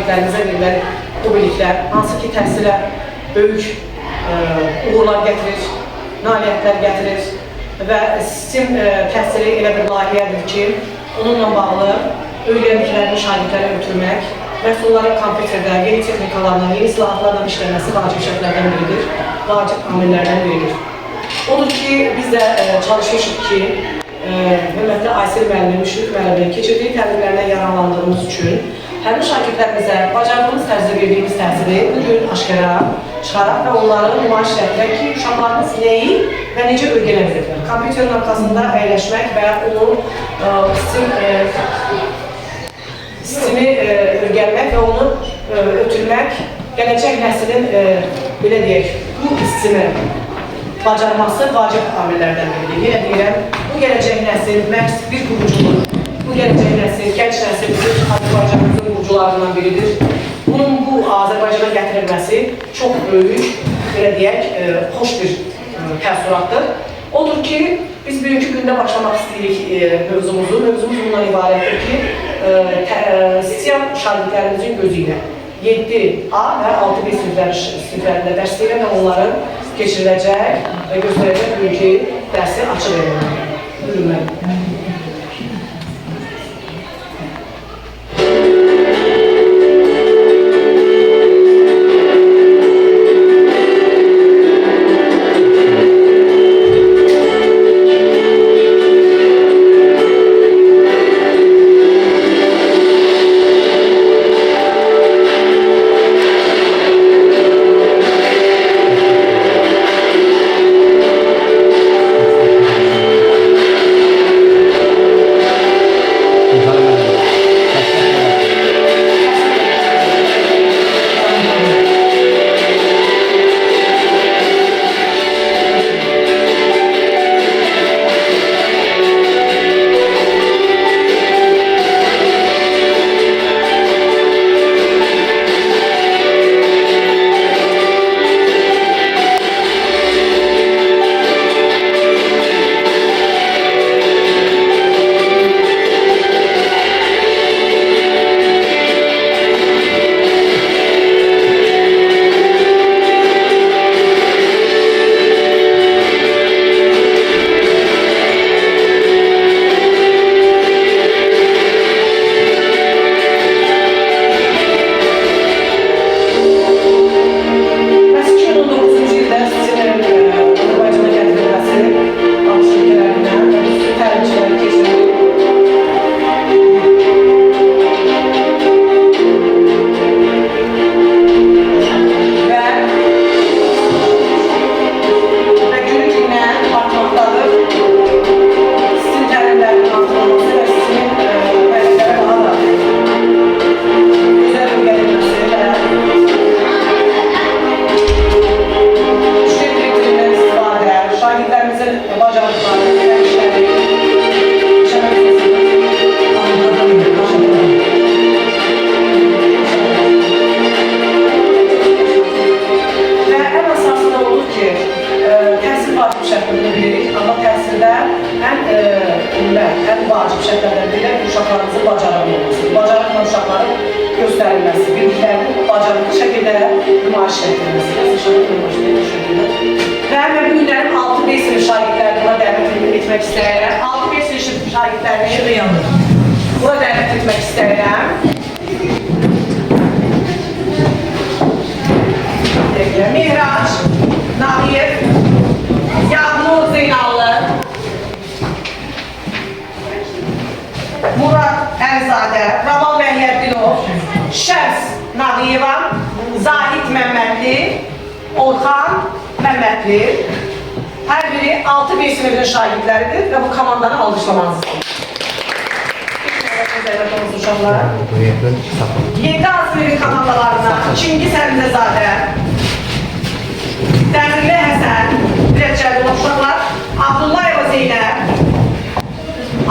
şagirdlərimizə verilən bu biliklər, hansı ki təhsilə böyük uğurlar gətirir, nailiyyətlər gətirir və STEM təhsili elə bir layihədir ki, onunla bağlı öyrəndiklərini şagirdlərə ötürmək, məhsulların kompüterdə, yeni texnikalarla, yeni silahlarla işlənməsi vacib şərtlərdən biridir, vacib amillərdən biridir. Odur ki, biz də çalışmışıq ki, hörmətli Aysel müəllim, Müşfiq müəllimin keçirdiyi tədbirlərlə yararlandığımız üçün həmin şagirdlərimizə bacardığımız tərzdə verdiyimiz təhsili bugün aşkara çıxaraq və onları nümayiş etdirək ki, uşaqlarımız nəyi və necə öyrənə bilirlər. Kompüterin arxasında əyləşmək və onu sistemi öyrənmək və onu ötürmək gələcək nəslin, belə deyək, bu sistemi bacarması vacib amillərdən biridir. Yenə deyirəm, bu gələcək nəsil məhz bir qurucudur. Bu gələcək nəsil, gənc nəsil bizim Azərbaycanımızın qurucularından biridir. Bunun bu Azərbaycana gətirilməsi çox böyük, belə deyək, xoş bir təəssüratdır. Odur ki, biz bugünkü gündə başlamaq istəyirik mövzumuzu. Mövzumuz bundan ibarətdir ki, STEM şagirdlərimizin gözü ilə 7A və 6B siniflərində dərs verir və onların keçiriləcək və göstərəcək bugünkü dərsi açıq verilməlidir. Buyurun. ən vacib şəkillərdən biri uşaqlarımızın bacarıqlı olması, bacarıqlı uşaqların göstərilməsi, biliklərinin bacarıqlı şəkildə nümayiş edilməsi. Və mən bu günlərin 6B sinif şagirdlərini dəvət etmək istəyirəm. 6B sinif şagirdlərini bura dəvət etmək istəyirəm. Mihraç, Nahiyev, Yağmur Zeynallı, Murad Əlzadə, Ramal Məhiyyəddinov, Şəms Nağıyeva, Zahid Məmmədli, Orxan Məmmədli. Hər biri 6B sinifinin şagirdləridir və bu komandanı alqışlamanızı istəyir. 7A sinifin komandalarına Çingiz Əmzəzadə, Dəmirli Həsən, Dirəkçəli uşaqlar, Abdullayeva Zeynəb,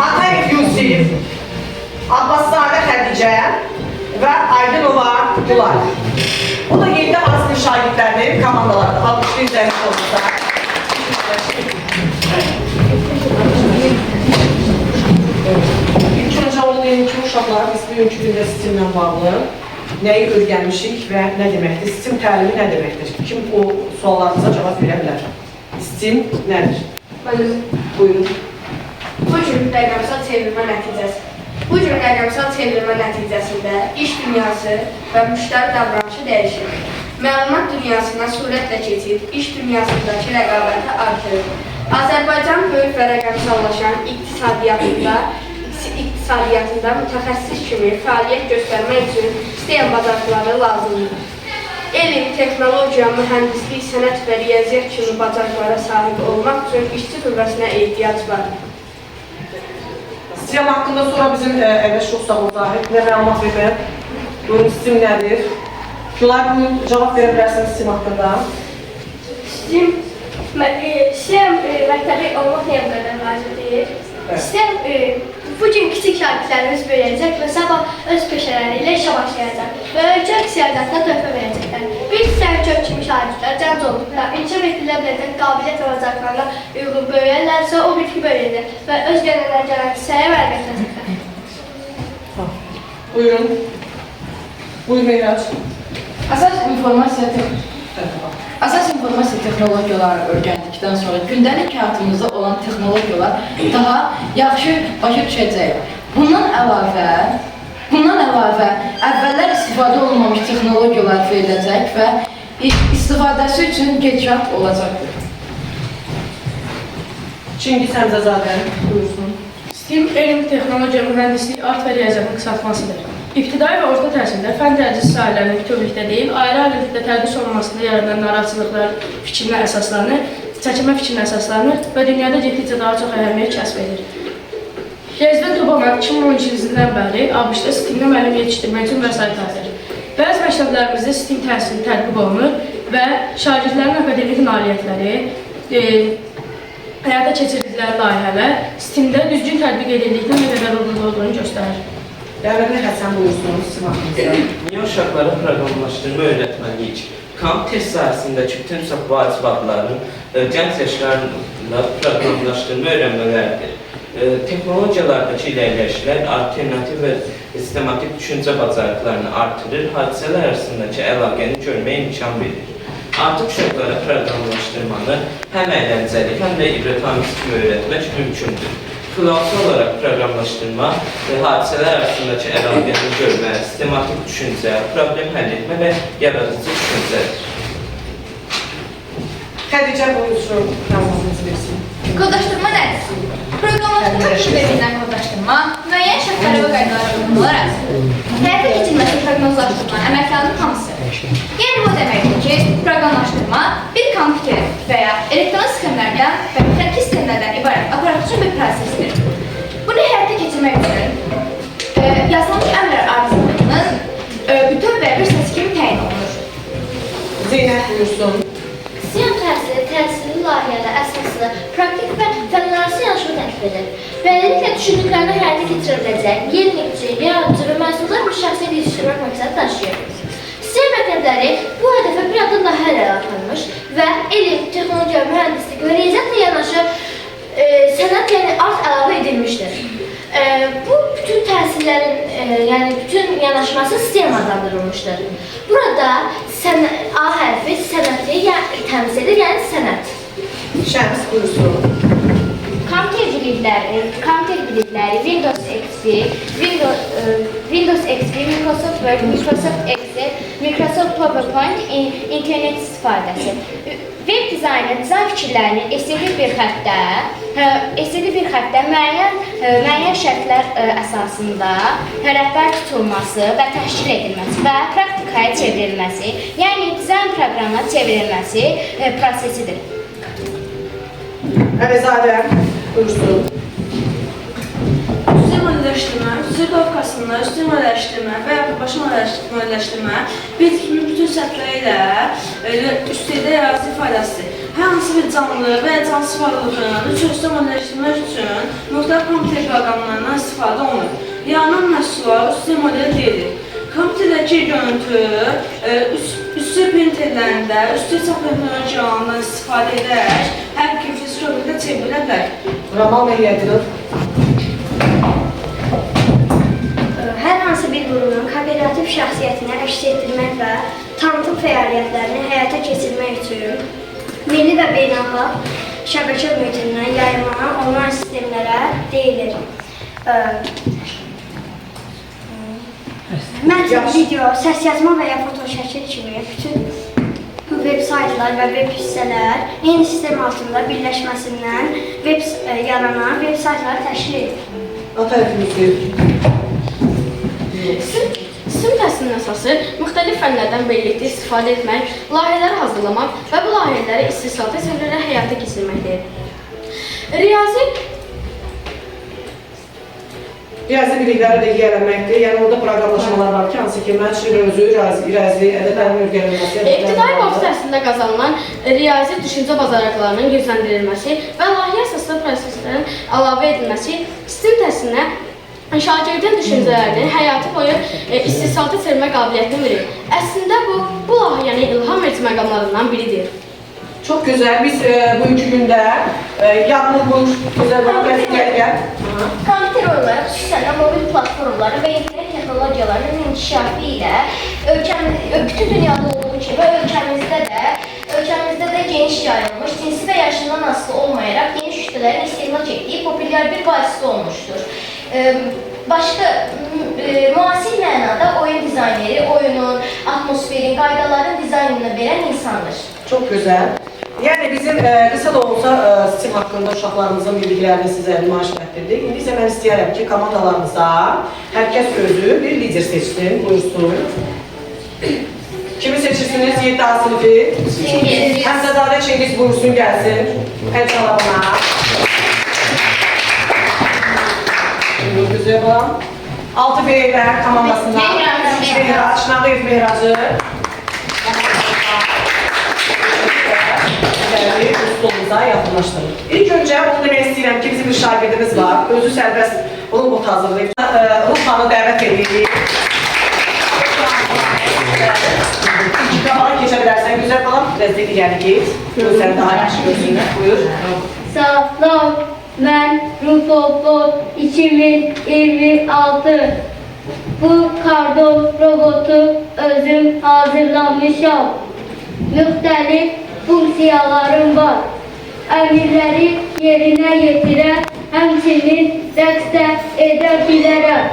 Atayev Yusif, Abbaszadə Xədicə və Aydınova Gülay. Bu da 7A sinif şagirdlərinin komandalarıdır. Alqışlı izləyiniz olursa. İlk önce olmayan iki uşaqlar biz bugünkü gündə sistemlə bağlı nəyi öyrənmişik və nə deməkdir? STEAM təlimi nə deməkdir? Kim o suallarınıza cavab verə bilər? STEAM nədir? Buyurun. Bu cür rəqəmsal çevrilmə nəticəsində iş dünyası və müştəri davranışı dəyişir. Məlumat dünyasına sürətlə keçid, iş dünyasındakı rəqabəti artırır. Azərbaycan böyük və rəqəmsallaşan iqtisadiyyatında mütəxəssis kimi fəaliyyət göstərmək üçün STEM bacarıqları lazımdır. Elm, texnologiya, mühəndislik, sənət və riyaziyyat kimi bacarıqlara sahib olmaq üçün işçi qüvvəsinə ehtiyac var. STEM haqqında sonra bizim Əvəz Şoxsağlı Zahid nə məlumat verir? Buyurun, STEM nədir? Gülar, buyurun, cavab verə bilərsiniz STEM haqqında. STEM məktəbi olmaq niyə bu qədər vacibdir? STEM bu gün kiçik şagirdlərimiz böyüyəcək və sabah öz peşələri ilə işə başlayacaq və ölkə iqtisadiyyatına töhfə verəcəklər. Bir sərkök kimi şagirdlər cəmc olduqda inkişaf edilə biləcək qabiliyyət və bacarıqlarına uyğun böyüyərlərsə o bitki böyüyəcək və öz gələn səyə və əlbəttəcəklər. Buyurun. Buyur Meyrac. Əsas informasiya texnologiyaları öyrəndikdən sonra gündəlik həyatımızda olan texnologiyalar daha yaxşı başa düşəcəyik. Bundan əlavə əvvəllər istifadə olunmamış texnologiyalar veriləcək və istifadəsi üçün gedişat olacaqdır. Çingiz Həmzəzadə, buyursun. STEAM elm, texnologiya, mühəndislik, art və riyaziyyatın qısaltmasıdır. İbtidai və orta təhsildə fənn tədris sahələrinin bütövlükdə deyil, ayrı-ayrı tipdə tədris olunmasında yaradan narahatçılıqlar çəkilmə fikrinə əsaslanır və dünyada getdikcə daha çox əhəmiyyət kəsb edir. Prezident Obama 2012 ildən bəri ABŞ-da STEAM-də müəllim yetişdirmək üçün vəsait hazır. Bəzi məktəblərimizdə STEAM təhsili tətbiq olunur və şagirdlərin akademik nailiyyətləri, həyata keçirdikləri layihələr STEAM-də düzgün tətbiq edildikdən nə qədər uğurlu olduğunu göstərir. Dəvətli Həsən buyursunuz sizin haqqınızda. Niyə uşaqlara proqramlaşdırma öyrətməliyik? KAM test sahəsindəki bütün vacibatların gənc yaşlarla proqramlaşdırma öyrənmələridir. Texnologiyalardakı irəliləyişlər alternativ və sistematik düşüncə bacarıqlarını artırır, hadisələr arasındakı əlaqəni görməyə imkan verir. Artıq uşaqlara proqramlaşdırmanı həm əyləncəli, həm də ibrətamiz kimi öyrətmək mümkündür. Xülasə olaraq proqramlaşdırma hadisələr arasındakı əlaqəni görmə, sistematik düşüncə, problem həll etmə və yaradıcı düşüncədir. Xədicə buyursun, məlumatınızı versin. Kodlaşdırma nədir? Proqramlaşdırma kütləvindən kodlaşdırma müəyyən şərtlərə və qaydalara uyğun olaraq həyata keçirilməsi proqnozlaşdırma əməklərinin hamısı. Yəni bu deməkdir ki, proqramlaşdırma bir kompüter və ya elektron sistemlərdən və müxtəlif sistemlərdən ibarət aparat üçün bir prosesdir. Bunu həyata keçirmək üçün yazılmış əmrlər arzularının bütöv və bir səs kimi təyin olunur. Zeynəb buyursun. STEM təhsili layihələr əsaslı, praktik və fənlərarası yanaşma təklif edir. Beləliklə, düşündüklərini həyata keçirə biləcək, yenilikçi, yaradıcı və məhsullar bir şəxsiyyət yetişdirmək məqsədi daşıyır. STEM məktəbləri bu hədəfə bir adım layihələr atılmış və elm, texnologiya, mühəndislik və riyaziyyatla yanaşı sənət, yəni art əlavə edilmişdir. Bu bütün təhsillərin, bütün yanaşması STEM adlandırılmışdır. Burada A hərfi sənəti təmsil edir, yəni sənət. Şəms buyursun. Kompüter bilikləri Windows XP, Microsoft Word, Microsoft Excel, Microsoft PowerPoint, internet istifadəsi. Web dizaynı, dizayn fikirlərini estetik bir xəttdə müəyyən şərtlər əsasında rəhbər tutulması və təşkil edilməsi və praktikaya çevrilməsi, yəni dizayn proqramına çevrilməsi prosesidir. Əlizadə buyursun. Üstün modelləşdirmə, üstün qovqasında, üstün modelləşdirmə və başı modelləşdirmə bir kimi bütün sətləri ilə üstədə ərazi ifadəsidir. Hər hansı bir canlı və ya cansız varlığın üstün modelləşdirmək üçün müxtəlif kompüter proqramlarından istifadə olunur. Yaranan məhsullar üstün model deyilir. Kompüterdəki görüntü üstü printerlərində, üstü hesab texnologiyalarından istifadə edərək hər bir fizik obyektə çevrilə bilər. Ramal Məyyədilov. Hər hansı bir Məcburunun kooperativ şəxsiyyətini əks etdirmək və tanıtım fəaliyyətlərini həyata keçirmək üçün milli və beynəlxalq şəbəkə mühitindən yayımlanan onlayn sistemlərə deyilir. Mətn, video, səs yazma və ya fotoşəkil kimi bütün veb saytlar və veb hissələr eyni sistem altında birləşməsindən yaranan veb saytları təşkil edir. Sistem təhsilinin əsası müxtəlif fənlərdən birlikdə istifadə etmək, layihələri hazırlamaq və bu layihələri istehsal təsirlərlə həyata keçirməkdir. Riyazi bilikləri də yiyələnməkdir. Yəni orada proqramlaşmalar var ki, hansı ki, məşq, özü, riyazi, ədədlərin öyrənilməsi. İbtidai vaxt təhsilində qazanılan riyazi düşüncə bacarıqlarının gücləndirilməsi və layihə əsaslı proseslərin əlavə edilməsi sistem təhsilinə şagirdin düşüncələrini həyatı boyu istehsalda çevirmə qabiliyyətini verir. Əslində bu layihənin ilham verici məqamlarından biridir. Çox gözəl. Biz bugünkü gündə yadını buyur, gözəl bir gəl. Kompüter oyunları, xüsusən də mobil platformları və internet texnologiyalarının inkişafı ilə bütün dünyada olduğu kimi ölkəmizdə də geniş yayılmış, cinsi və yaşından asılı olmayaraq geniş kütlələrin istehlak etdiyi populyar bir vasitə olmuşdur. Müasir mənada oyun dizayneri, oyunun, atmosferin, qaydaların dizaynını verən insandır. Çox gözəl. Yəni bizim qısa da olsa sistem haqqında uşaqlarımızın bildiklərini sizə nümayiş etdirdik. İndi isə mən istəyərəm ki, komandalarımıza hər kəs özü bir lider seçsin, buyursun. Kimi seçirsiniz? 7A sinifi? Həmzəzadə Çengiz buyursun, gəlsin. Əlçalarına. Güzel olan. 6 bireylər komandasında. Mehraç, Nağıyev Mehracı. Stolumuza yaxınlaşdırın. İlk öncə onu demək istəyirəm ki, bizim bir şagirdimiz var. Özü sərbəst robot hazırlayıb. Ruhlanı dəvət edirik. İki kamara keçə bilərsən. Güzel balam, biraz digəri git. Gözləri daha yaxşı görsünlər. Buyur. Salam, mən Rufobot 2026. Bu kardon robotu özüm hazırlamışam. Müxtəlif funksiyalarım var. Əmirləri yerinə yetirən, həmçinin rəqs də edə bilərəm.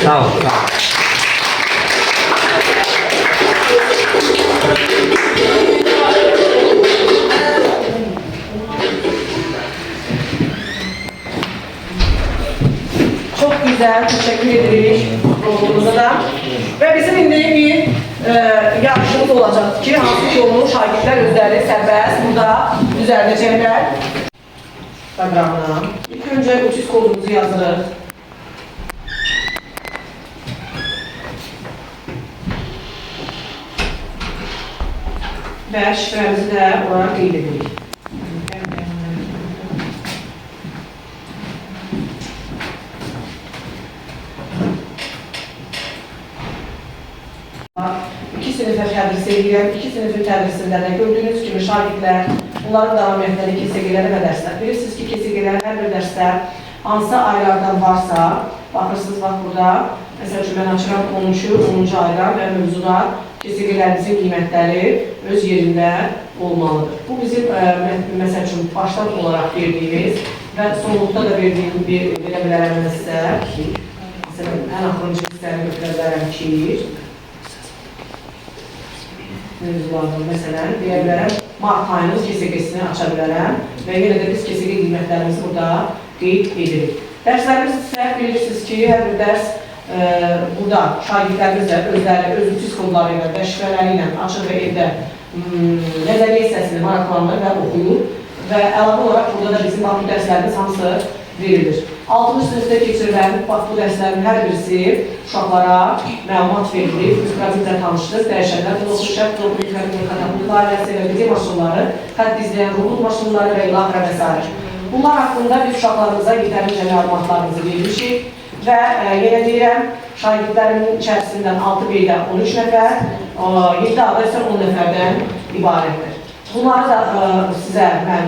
Sağ ol. Çok güzel, teşekkür ederiz robotumuza da. Ve bizim indi bir yarışımız olacak ki hansı ki onu şagirdler özləri sərbəst burada düzəldəcəklər. Proqramına. İlk önce uçuş kodumuzu yazırıq. Və şifrəmizi də olaraq qeyd edirik. 2 sinifə tədris edirəm. 2 sinifin tədrisində də gördüyünüz kimi şagirdlər bunların davamiyyətləri KSG-lərə və dərslər. Bilirsiniz ki, KSG-lərin hər bir dərsdə hansı aylardan varsa, baxırsınız bax burada, məsəl üçün mən açıram 10-cu aydan və mövzuda KSG-lərimizin qiymətləri öz yerində olmalıdır. Bu bizim məsəl üçün başdan olaraq verdiyimiz və sonluqda da verdiyim verə bilərəm sizə. Məsələn, ən axırıncı hissəni götürə bilərəm ki, mövzulardan məsələn, deyə bilərəm, mart ayının KSG-sini aça bilərəm və yenə də biz KSG qiymətlərimizi burada qeyd edirik. Dərslərimiz isə bilirsiniz ki, hər bir dərs burada şagirdlərimizlə özləri, öz ütis kodları ilə və şifrələri ilə açır və evdə nəzəriyyə hissəsini maraqlanır və oxuyur və əlavə olaraq burada da bizim bu dərslərimiz hamısı verilir. 6-cı sinifdə keçirilən bu dərslərin hər birisi uşaqlara məlumat verilir, müqabillə tanışdırır, dəyişənlər, filosofya, katapult ailəsi və bizim maşınları, xətt izləyən robot maşınları və ilaxra və s. Bunlar haqqında biz uşaqlarımıza yetərincə məlumatlarımızı vermişik və yenə deyirəm, şagirdlərimin içərisindən 6 beydə 13 nəfər, 7 ada isə 10 nəfərdən ibarətdir. Bunları da sizə mən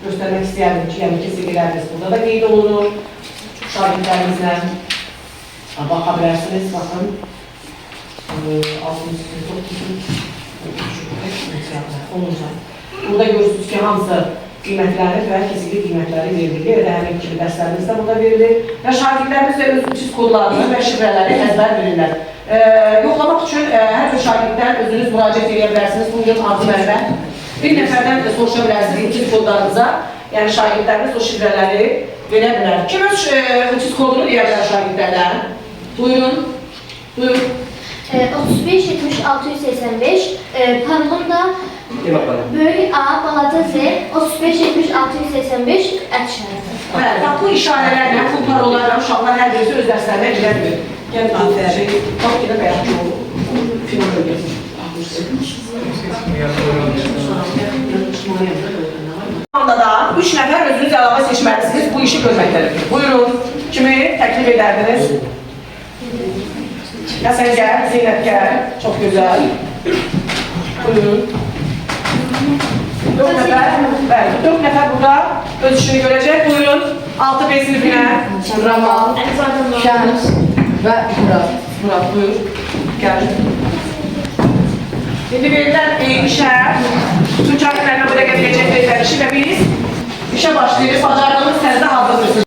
göstərmək istəyərdim ki, yəni KSG-lərimiz burada da qeyd olunur. Şagirdlərimizlə baxa bilərsiniz, baxın. 10-cu. Burada görürsünüz ki, hamısı qiymətləri və KSG qiymətləri verilir və həmin kimi dərslərimiz də burada verilir. Və şagirdlərimiz də öz ütis kodlarını və şifrələri əzbər bilirlər. Yoxlamaq üçün hər bir şagirddən özünüz müraciət edə bilərsiniz. Bugün adı mənbə. Bir nəfərdən də soruşa bilərsiniz ütis kodlarınıza. Yəni şagirdlərimiz o şifrələri verə bilər. Kim öz ütis kodunu deyə bilər şagirdlərdən? Buyurun. Buyurun. 35-70-685 parolum da böyük A, balaca Z 35-70-685 Bəli, bax bu işarələrlə, bu parollarla uşaqlar hər birisi öz dərslərinə girə bilir. Gəlin, afərin. Bax, yenə bəyək ki, o final bölgəsi. Şu anda da 3 nəfər özünüz əlavə seçməlisiniz bu işi görməkdədir. Buyurun, kimi təklif edərdiniz? Ya sen gel, Zeynep gel. Çok güzel. Buyurun. 4 nəfər, bəli, 4 nəfər burada öz işini görəcək. Buyurun, 6B sinifine. Ramal, Şəms və Murat, buyur. Gel. Şimdi verilən işə, bütün çarpılarına burada gələcək verilən işi və biz işə başlayırız. Bacardığımız tərzdə hazırlıyorsunuz.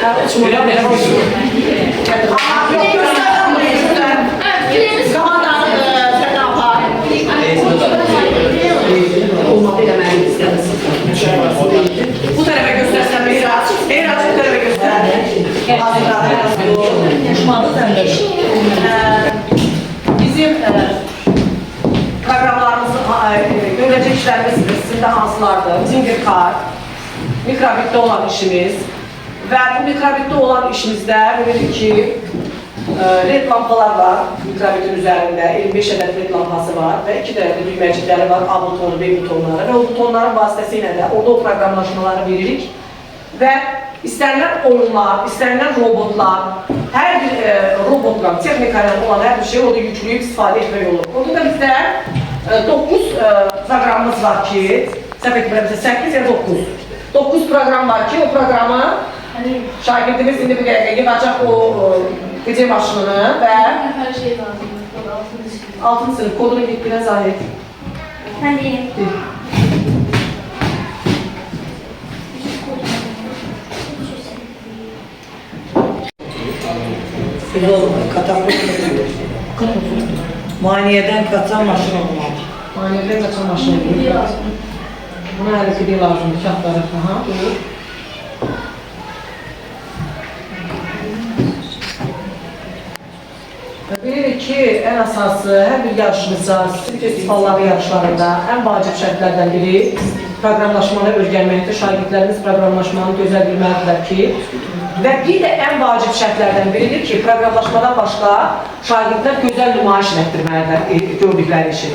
Uçmuyor, belə olsun. Yox, göstərəm buraya, göstərəm. Qamandanı sən apar. Olmadı eləməyi istəmişsin. Bu tərəfə göstərsən Meyraç. Meyraç bu tərəfə göstər. Bizim proqramlarımızın görüləcək işlərimiz sizin də hansılardır? Tinkercad, mikrobitdə olan işimiz və bu mikrobitdə olan işimizdə bilirik ki, LED lampalar var mikrobitin üzərində, 25 ədəd LED lampası var və 2 dənə düyməcikləri var, A butonu, B butonları və o butonların vasitəsilə də orada o proqramlaşmaları veririk və istənilən oyunlar, istənilən robotlar, hər bir robotla, texnikayla olan hər bir şey orada yükləyib istifadə etmək olur. Orada da bizdə 9 proqramımız var ki, səhv etmirəmsə 8 ya 9. 9 proqram var ki, o proqramı şagirdimiz indi bir dəqiqə yığacaq o gecə maşınını və Hər şey lazımdır. 6-cı sınıf kodunu getdirə Zahid. Mən deyim. Maniyeden kaçan maşın olmalı. Manevrə qaçan maşını. Buna hələ ki, lazımdır, kağıtları. Buyur. Bilirik ki, ən əsası hər bir yarışımızda, sizin festivalları yarışlarında ən vacib şərtlərdən biri proqramlaşmanı öyrənməkdir. Şagirdlərimiz proqramlaşmanı gözəl bilməlidirlər ki, və bir də ən vacib şərtlərdən biridir ki, proqramlaşmadan başqa şagirdlər gözəl nümayiş etdirməlidirlər gördükləri işi.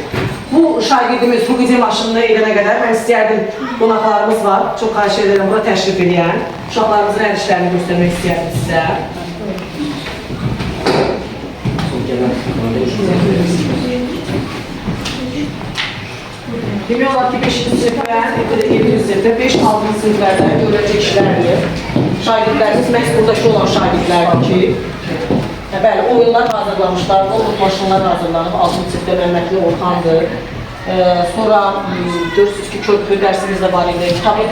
Bu şagirdimiz bu gecə maşınını edənə qədər mən istəyərdim, qonaqlarımız var, çox xahiş edirəm bura təşrif edən, uşaqlarımızın hər işlərini göstərmək istəyərdim sizə. Demək olar ki, 5-ci sinifdə, 7-ci sinifdə, 5-6-cı siniflərdə görüləcək işlərdir. Şagirdlərimiz məhz buradakı olan şagirdlərdir ki, bəli, oyunlar hazırlamışlar, robot maşınlar hazırlanıb, 6-cı sinifdə Məhmətli Orxandır. Sonra görürsünüz ki, körpü dərsimiz də var idi. Kitabı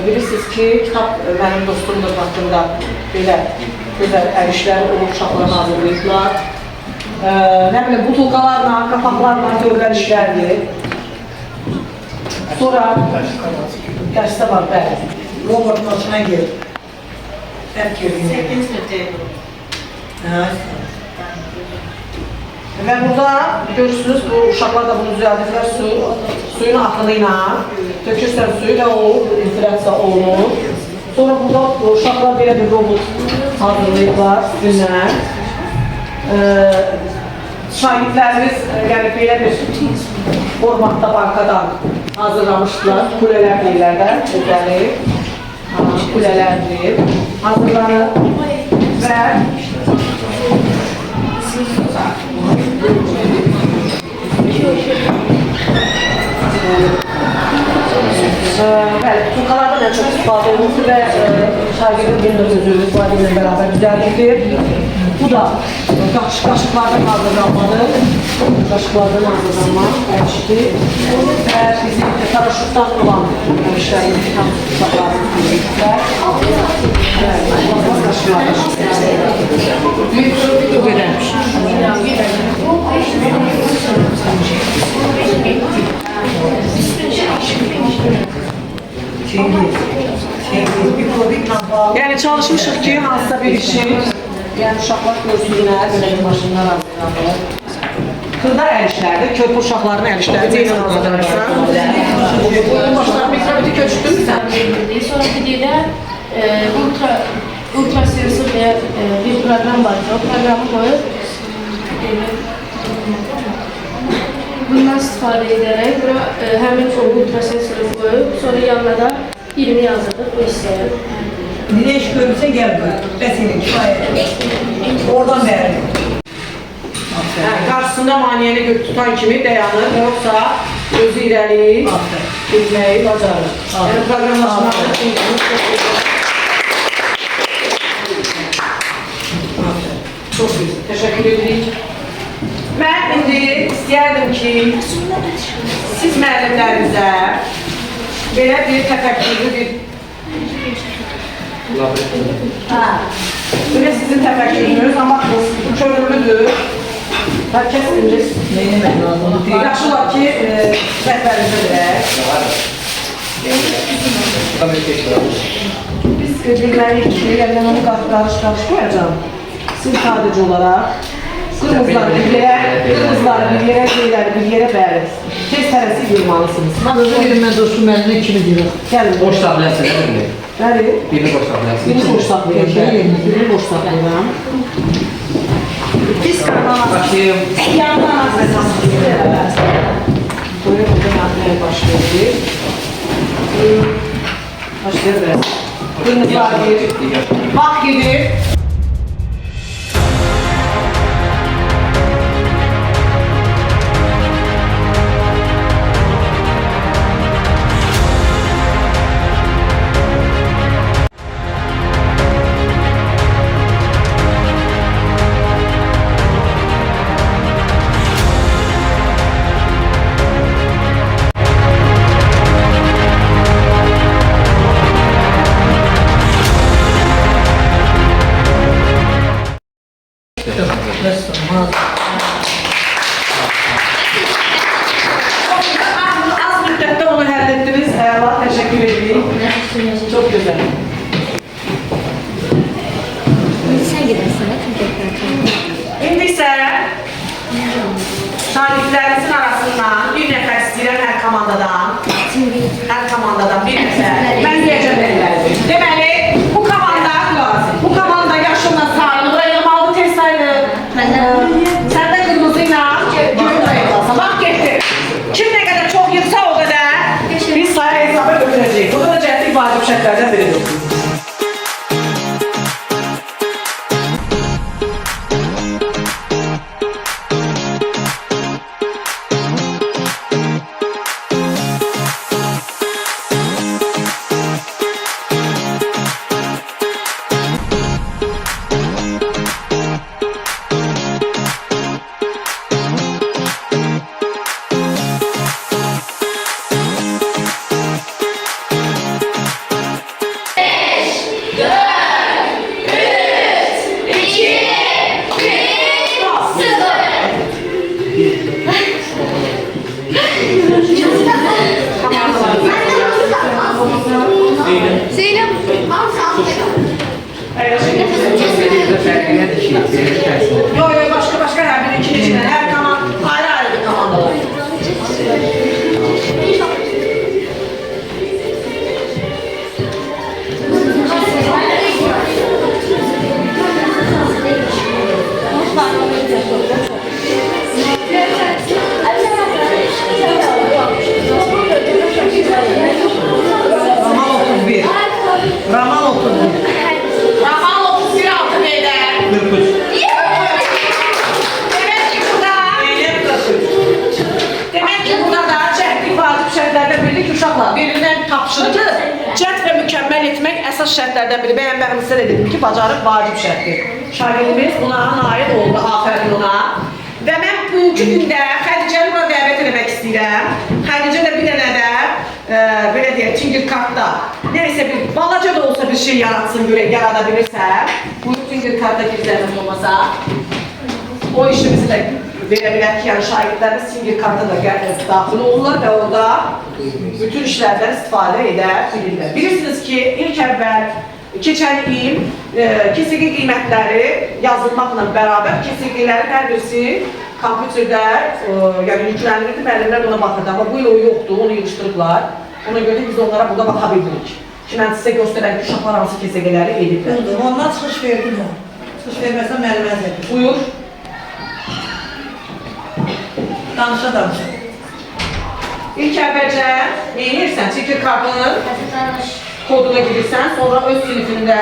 bilirsiniz ki, kitab mənim dostumdur haqqında belə gözəl əl işləri olub, uşaqlarını hazırlayıblar. Nə bilim, butulkalarla, qapaqlarla görülən işlərdir. Sonra dərsdə var, bəli. Robot maşına gel. Hep görünüyor. 8-ci sinifdə. Və burada görürsünüz, bu uşaqlar da bunu düzəldiklər, suyun axını ilə tökürsən suyu və o infilasiya olunur. Sonra burada uşaqlar belə bir robot hazırlayıblar sizinlə. Şagirdlərimiz yəni belə bir formatda bankadan hazırlamışdılar, kulelər deyirlər də, özləri, kulelərdir, hazırlanır və Tukalardan ən çox istifadə olunur və şagirdin bir özü valideynlə bərabər düzəldir. Bu da qaşıqlardan hazırlanmadır. Qaşıqlardan hazırlanmaq, əlçidir. Və bizim paraşütdan olan işlərimiz, uşaqlarımız birliklər. Qaşıqlardan. Bu qədər. Yəni çalışmışıq ki, hansısa bir işi, yəni uşaqlar görsünlər, belə bir maşınlar hazırlanır. Xırda əl işlərdir, körpü uşaqların əl işləri deyilən hazırlanırsa. Oyun başları mikrobiti köçdürürsən. Sonra bir də ultrasensor deyə bir proqram var ki, o proqramı qoyub bundan istifadə edərək bura həmin o ultrasensoru qoyub, sonra yanına da 20 yazırdıq bu hissəyə. Ne iş görürse gel buraya. Ben senin kifayet. Oradan verelim. Qarşısında maniyəni tutan kimi dayanır, yoxsa özü irəli etməyi bacarır. Yəni proqramlaşmanı çox güzel, təşəkkür edirik. Mən indi istəyərdim ki, siz müəllimlərinizə belə bir təfəkkürlü bir Bu da sizin təfəkkürünüz, amma bu kömürlüdür. Hər kəs bilir. Neyləmək lazımdır? Yaxşı olar ki, rəhbərinizə verək. Biz bilməliyik ki, yəni onu qarış qoyacağım. Siz sadəcə olaraq qırmızıları bir yerə, şeyləri bir yerə bəri. Tez tələsi yığmalısınız. Özü verin, mən dostum əlinə kimi deyirəm. Gəlin. Boş saxlayasın, nə Bəli. birini boş saxlayasın. Birini boş saxlayacağım. Birini boş saxlayacağım. Biz qarmanası. Başlayayım. Yandan azəsasınız. Böyle buradan atmaya başlayabilir. Başlayabiliriz. Kırmızılar bir. Bak gelir. Az müddette onu hallettiniz. Allah teşekkür edeyim. Çok güzel. Sen gidersin. İndi isə şagirdlərinizin arasından bir nəfər istəyirəm hər komandadan. Hər komandadan bir nəfər. Mən deyəcəm elələri. Deməli, bu komanda yaşınla sayılır, yığmalı test sayılır. Sən də qırmızıyla gümrük ayırmasın. Bax, getdi. Kim nə qədər çox yığsa o qədər biz sayı hesaba götürəcəyik. Bu da cəhətlik vacib şərtlərdən biridir. Zeynep. Yok yok başka her biri iki içinden her ayrı bir komandalar. Raman 31. Ramal 31 altı beyler. 43. Demek ki burada da cəhdi vacib şərtlərdən biridir ki, uşaqlar birindən tapşırıcı cəhd və mükəmməl etmək əsas şərtlərdən biri. Bəyənməyimizdə dedim ki, bacarıq vacib şərtdir. Şagirdimiz buna nail oldu, afərin ona. Və mən bugünkü gündə Xədicəni buna dəvət etmək istəyirəm. Xədicə də bir dənə də belə deyək, Tingir kartda neysə bir balaca da olsa bir şey yaratsın, görək, yarada bilirsə. Buyur Tingir kartda girzəmiz olmasa. O işimizi də verə bilək ki, yəni şagirdlərimiz Tingir karta da daxil olurlar və orada bütün işlərdən istifadə edə bilirlər. Bilirsiniz ki, ilk əvvəl keçən il KSG qiymətləri yazılmaqla bərabər KSG-lərin hər birisi kompüterdə yəni yüklənirdi, müəllimlər ona baxırdı. Amma bu il o yoxdur, onu yığışdırıblar. Ona görə biz onlara burada baxa bildirik. Şimdi mən sizə göstərəm ki, uşaqlar hansı KSG-ləri ediblər. Ondan çıxış verdim mən. Çıxış verməsəm müəllimə zədir. Buyur. Danışa. İlk əvvəlcə nə edirsən? Tingir kartının koduna girirsən, sonra öz sinifində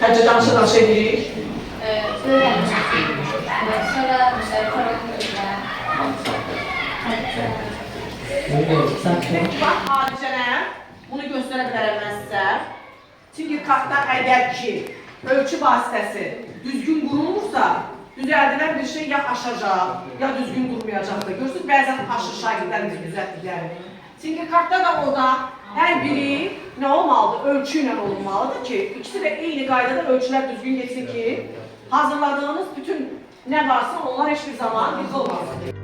həcə danışa edirik. Bax, hadicənə, bunu göstərə bilərəm mən sizə. Tingir kartda əgər ki, ölçü vasitəsi düzgün qurulmursa, düzəldilən bir şey ya aşacaq, ya düzgün durmayacaqdır. Görürsünüz, bəzən aşır şagirdlərin düzəltdikləri. Tingir kartda da orada hər biri nə olmalıdır? Ölçü ilə olmalıdır ki, ikisi də eyni qaydada ölçülər düzgün geçsin ki, hazırladığınız bütün nə varsa onlar heç bir zaman yıxılmasın.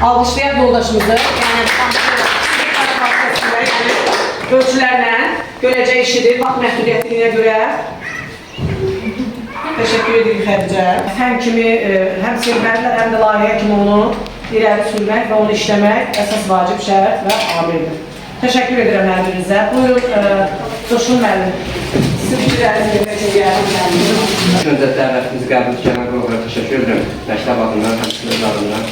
Alqışlayaq yoldaşımızı, ölçülərlə görəcək işidir, vaxt məhdudiyyətliyinə görə. Təşəkkür edirik Xədicə. Həm kimi, həm sevməlidirlər, həm də layihə kimi onu irəli sürmək və onu işləmək əsas vacib şərait və amildir. Təşəkkür edirəm müəlliminizə. Buyurun, Coşqun müəllim. Sizi fikirlərinizi vermək üçün gəldim. Öncə dəvətinizi qəbul edən qonaqlara təşəkkür edirəm. Məktəb adından, həmçinin adından.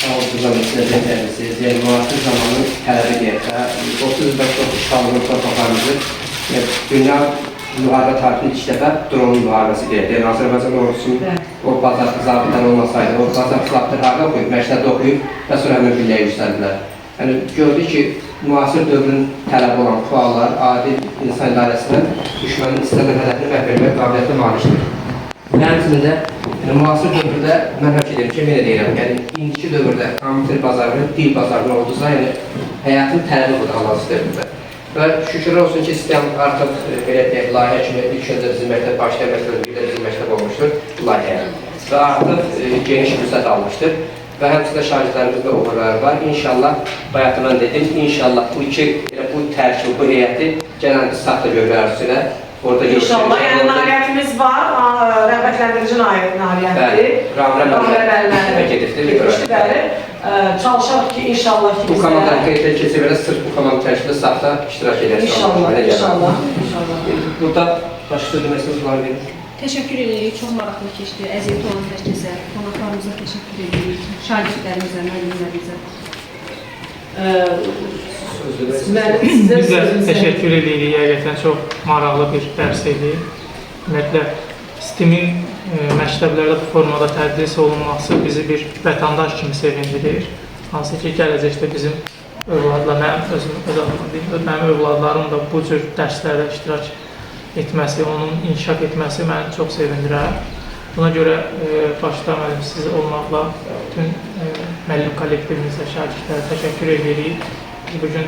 Sağ olun, sizə təhlisiz. Yəni, müasir zamanın tələbi deyək və 35-40 işğalının torpaqlarımızı dünya müharibə tarixinin ilk dəfə dronun müharibəsi deyək. Yəni, Azərbaycan ordusunun o bazar zabitən olmasaydı, o bazar zabitlərdə oxuyub, məktəbdə oxuyub və sonra həmin birliyə yüksəldilər. Yəni, gördük ki, müasir dövrün tələbi olan fuallar adi insan idarəsindən düşmənin istənilən hədəfini məhv etmək qabiliyyətlə malikdir. Həmçinin də müasir dövrdə mən həkk edirəm ki, yenə deyirəm, yəni indiki dövrdə kompüter bazarının, dil bazarının olduğuna, yəni həyatın tələbi budur hal-hazır dövrdə. Və şükür olsun ki, sistem artıq belə deyək, layihə kimi ilk öncə bizim məktəb başlayan məktəbdə bizim məktəb olmuşdur layihə və artıq geniş fürsət almışdır və həmçində şagirdlərimizdə uğurları var. İnşallah, bayaqda mən dedim, inşallah bu tərkib, bu heyəti gələn saxta görürlər üstünə. İnşallah, yəni nailiyyətimiz var, rəğbətləndirici nailiyyətdir. Ramrə gedibdir, bəli. Çalışarıq ki, inşallah ki, bu komandanın qeydlə keçirmələ sırf bu komandanın tərkibində saxta iştirak edərsiniz. İnşallah. Burada başqa söz deməsiniz var verir. Təşəkkür edirik, çox maraqlı keçdi. Əziyyət olan hər kəsə, qonaqlarımıza təşəkkür edirik, şagirdlərimizə, müəllimlərimizə. Biz də təşəkkür edirik, həqiqətən çox maraqlı bir dərs idi. Ümumiyyətlə, STEM-in məktəblərdə bu formada tədris olunması bizi bir vətəndaş kimi sevindirir. Hansı ki, gələcəkdə bizim övladlar, mənim övladlarım da bu cür dərslərdə iştirak etməsi, onun inkişaf etməsi məni çox sevindirər. Buna görə başda müəllimsiz olmaqla bütün müəllim kollektivimizə, şagirdlərə təşəkkür edirik. Biz bugün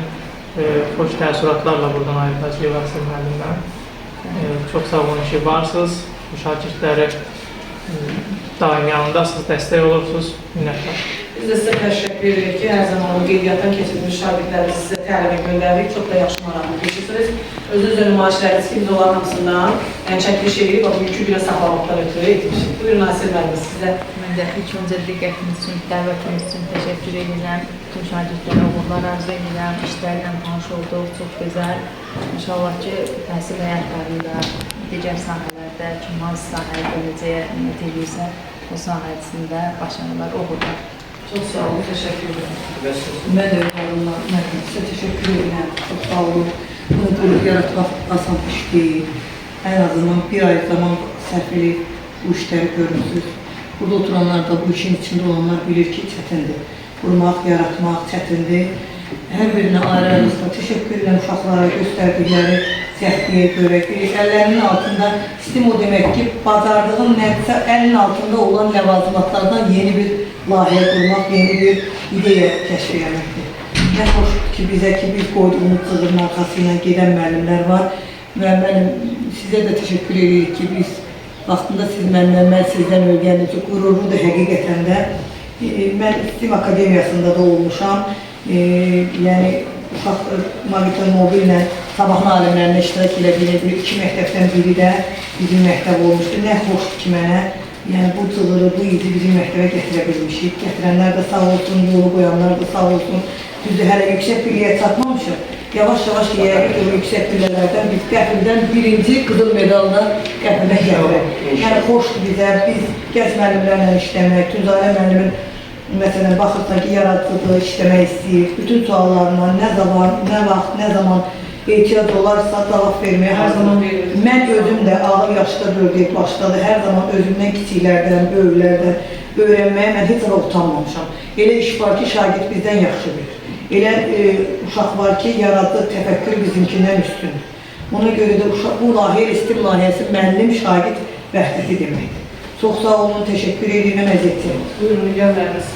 xoş təəssüratlarla buradan ayrılacağıq Vəsil müəllimdən. Çox sağ olun ki, varsınız. Bu şagirdləri daim yanındasınız, dəstək olursunuz. Minnətlər. Biz də sizə təşəkkür edirik ki, hər zaman o qeydiyyatdan keçirilmiş şagirdlərimizi sizə təlimə göndəririk. Çox da yaxşı maraqlı keçirsiniz. özünüzün nümayişləriniz ki, biz olan hamısından çəkiliş edib, bu yükü bir saxlamaqdan ötürü etmişik. Buyurun, Nasir müəllim, sizə. Mən də ilk öncə diqqətiniz üçün, dəvətiniz üçün təşəkkür edirəm. Bütün şagirdlərə uğurlar arzu edirəm. İşlərlə tanış olduq, çox gözəl. İnşallah ki, təhsil həyatlarında, digər sahələrdə, kim hansı sahəyə gələcəyə niyyət edirsə, o sahəsində başarılar, uğurlar. Çox sağ olun, təşəkkür edirəm. Mən də yorumlar, mən sizə təşəkkür edirəm. Çox sağ olun. Bunu qrup yaratmaq asan iş deyil. Ən azından bir ay zaman sərf edib bu işləri görürsünüz. Burada oturanlar da, bu işin içində olanlar bilir ki, çətindir. Qurmaq, yaratmaq çətindir. Hər birinə ayrı-ayrılıqda təşəkkür edirəm uşaqlara göstərdikləri cəhdiyə görə. Əllərinin altında, STEM o demək ki, bacardığın nədirsə, əlinin altında olan ləvazimatlardan yeni bir layihə qurmaq, yeni bir ideya kəşf etməkdir. Nə xoşdur ki, bizə ki, biz qoyduğumuz cığırın arxası ilə gedən müəllimlər var və mənim sizə də təşəkkür edirik ki, biz vaxtında siz məndən, mən sizdən öyrəndim ki, qürurludur həqiqətən də. Mən STEM Akademiyasında da olmuşam. Yəni, uşaq Magiton Mobil ilə sabahın alimlərində iştirak elədiyi iki məktəbdən biri də bizim məktəb olmuşdur. Nə xoşdur ki, mənə yəni, bu cığırı, bu izi bizim məktəbə gətirə bilmişik. Gətirənlər də sağ olsun, yolu qoyanlar da sağ olsun. Düzdür, hələ yüksək billiyə çatmamışıq. Yavaş-yavaş yiyərik ki, yüksək billələrdən biz qəfildən birinci qızıl medalına qəfildən gəlirək. Yəni, xoşdur bizə, biz gəz müəllimlərlə işləmək, Tünzalə müəllimin məsələn, baxırsan ki, yaradıcılığı işləmək istəyir. Bütün suallarına nə zaman, nə vaxt, nə zaman ehtiyac olarsa cavab verməyə hər zaman verir. Mən özüm də ağır yaşda 4 il başladı. Hər zaman özümdən kiçiklərdən, böyüklərdən öyrənməyə mən heç ara utanmamışam. Elə iş var ki, şagird bizdən yaxşı bilir. Elə uşaq var ki, yaradıcı təfəkkür bizimkindən üstündür. Ona görə də bu layihə, STEM layihəsi müəllim, şagird vəhdəti deməkdir. Çox sağ olun, təşəkkür edirəm, əziyyətim. Buyurun, gəlməyiniz.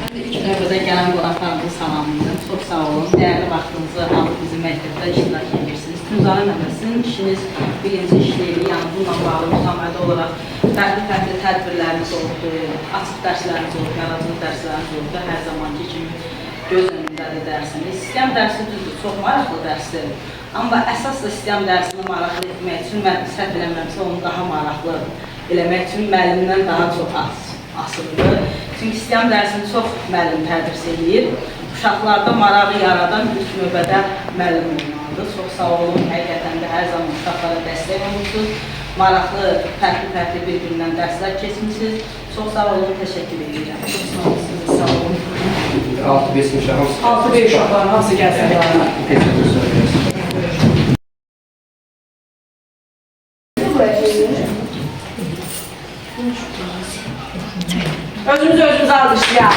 Mən də ilk növbədə gələn qonaqlarımızı salamlayıram. Çox sağ olun. Dəyərli vaxtınızı alıb bizim məktəbdə iştirak edirsiniz. Tünzalə müəlliməsinin işiniz birinci işləyir, yəni bununla bağlı müsamidə olaraq fərqli tədbirlərimiz oldu, açıq dərslərimiz oldu, yaradıcılıq dərslərimiz oldu. Hər zamanki kimi göz önündədir dərsiniz. Sistem dərsi düzdür, çox maraqlı dərsdir. Amma əsas da sistem dərsini maraqlı etmək üçün, mən səhv eləmirəmsə, onu daha maraqlı eləmək üçün müəllimdən daha çox asılıdır. Çünki sistem dərsini çox müəllim tədris edir. Uşaqlarda marağı yaradan ilk növbədə müəllim olmalıdır. Çox sağ olun, həqiqətən də hər zaman uşaqlara dəstək olursunuz. Maraqlı, fərqli bir-birindən dərslər keçmişsiniz. Çox sağ olun, təşəkkür edirəm. Çox sağ olun, siz sağ olun. 6-5 uşaq. 6-5 uşaqlar, hamısı gəlsin. Özümüzü almışıq ya.